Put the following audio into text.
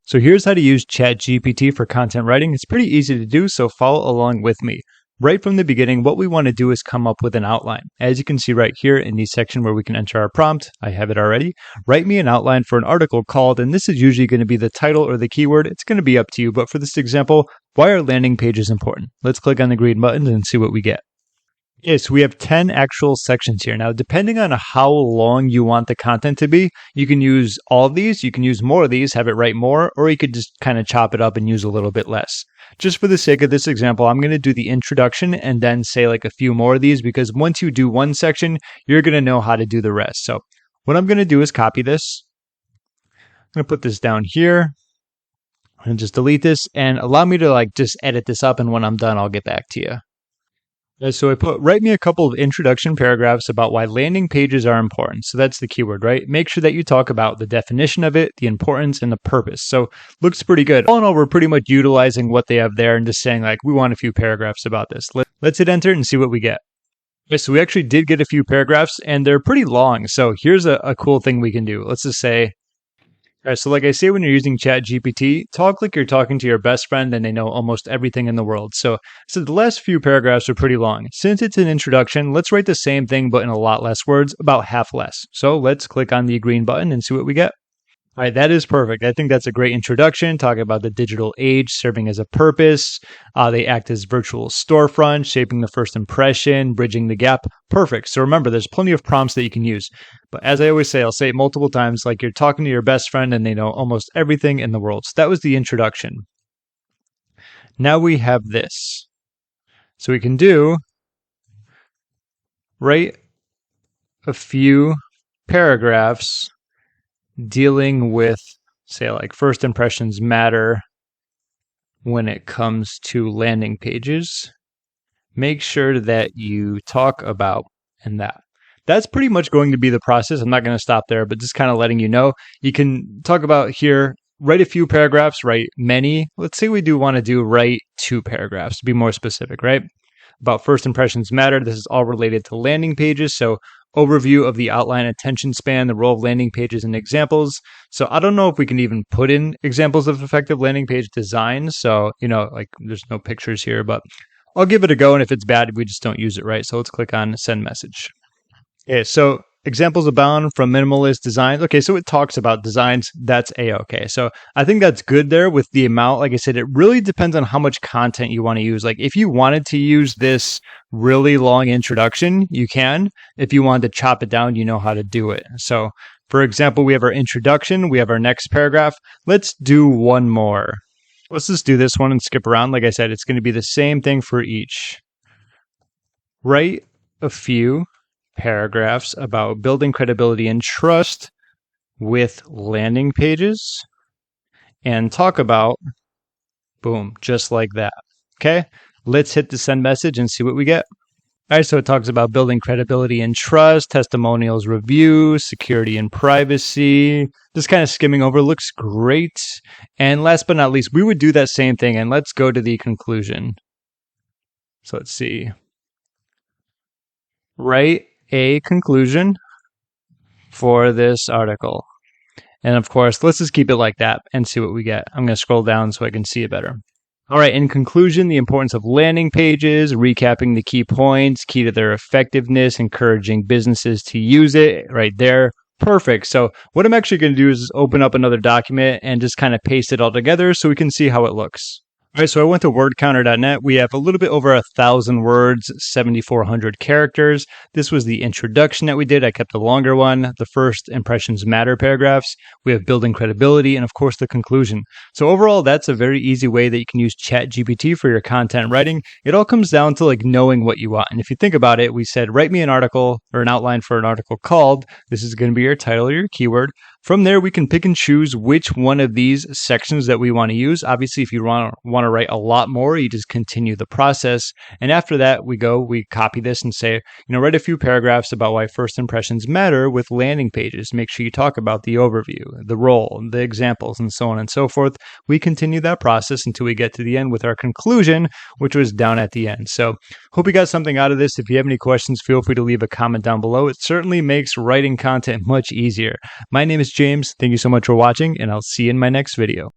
So here's how to use ChatGPT for content writing. It's pretty easy to do, so follow along with me. Right from the beginning, what we want to do is come up with an outline. As you can see right here in the section where we can enter our prompt, I have it already. Write me an outline for an article called, and this is usually going to be the title or the keyword. It's going to be up to you, but for this example, why are landing pages important? Let's click on the green button and see what we get. Okay, so we have 10 actual sections here. Now, depending on how long you want the content to be, you can use all of these, you can use more of these, have it write more, or you could just kind of chop it up and use a little bit less. Just for the sake of this example, I'm going to do the introduction and then say like a few more of these, because once you do one section, you're going to know how to do the rest. So what I'm going to do is copy this. I'm going to put this down here and just delete this and allow me to just edit this up. And when I'm done, I'll get back to you. So I put, write me a couple of introduction paragraphs about why landing pages are important. So that's the keyword, right? Make sure that you talk about the definition of it, the importance, and the purpose. So looks pretty good. All in all, we're pretty much utilizing what they have there and just saying we want a few paragraphs about this. Let's hit enter and see what we get. Okay, so we actually did get a few paragraphs and they're pretty long. So here's a cool thing we can do. Let's just say, all right, so like I say, when you're using ChatGPT, talk like you're talking to your best friend and they know almost everything in the world. So the last few paragraphs are pretty long. Since it's an introduction, let's write the same thing, but in a lot less words, about half less. So let's click on the green button and see what we get. All right, that is perfect. I think that's a great introduction, talking about the digital age serving as a purpose. They act as virtual storefronts, shaping the first impression, bridging the gap. Perfect. So remember, there's plenty of prompts that you can use. But as I always say, I'll say it multiple times, like you're talking to your best friend and they know almost everything in the world. So that was the introduction. Now we have this. So we can write a few paragraphs dealing with, say, like first impressions matter when it comes to landing pages. Make sure that you talk about and that's pretty much going to be the process. I'm not going to stop there, but just kind of letting you know. You can talk about here, write a few paragraphs, write many. Let's say we do want to write 2 paragraphs to be more specific, right? About first impressions matter. This is all related to landing pages. So overview of the outline, attention span, the role of landing pages, and examples. So I don't know if we can even put in examples of effective landing page design. So, there's no pictures here, but I'll give it a go. And if it's bad, we just don't use it, right? So let's click on send message. Okay, so examples abound from minimalist designs. Okay, so it talks about designs. That's A-okay. So I think that's good there with the amount. Like I said, it really depends on how much content you want to use. Like if you wanted to use this really long introduction, you can. If you wanted to chop it down, you know how to do it. So for example, we have our introduction. We have our next paragraph. Let's do one more. Let's just do this one and skip around. Like I said, it's going to be the same thing for each. Write a few paragraphs about building credibility and trust with landing pages and talk about, boom, just like that. Okay, let's hit the send message and see what we get. All right, so it talks about building credibility and trust, testimonials, reviews, security and privacy. Just kind of skimming over, looks great. And last but not least, we would do that same thing, and let's go to the conclusion. So let's see. Write a conclusion for this article. And of course, let's just keep it like that and see what we get. I'm going to scroll down so I can see it better. All right, in conclusion, the importance of landing pages, recapping the key points, key to their effectiveness, encouraging businesses to use it right there. Perfect. So what I'm actually going to do is open up another document and just kind of paste it all together so we can see how it looks. All right, so I went to wordcounter.net. We have a little bit over 1,000 words, 7,400 characters. This was the introduction that we did. I kept the longer one. The first impressions matter paragraphs. We have building credibility and, of course, the conclusion. So overall, that's a very easy way that you can use ChatGPT for your content writing. It all comes down to knowing what you want. And if you think about it, we said, write me an article or an outline for an article called, this is going to be your title or your keyword. From there, we can pick and choose which one of these sections that we want to use. Obviously, if you want to write a lot more, you just continue the process. And after that, we copy this and say, write a few paragraphs about why first impressions matter with landing pages. Make sure you talk about the overview, the role, the examples, and so on and so forth. We continue that process until we get to the end with our conclusion, which was down at the end. So hope you got something out of this. If you have any questions, feel free to leave a comment down below. It certainly makes writing content much easier. My name is James. Thank you so much for watching, and I'll see you in my next video.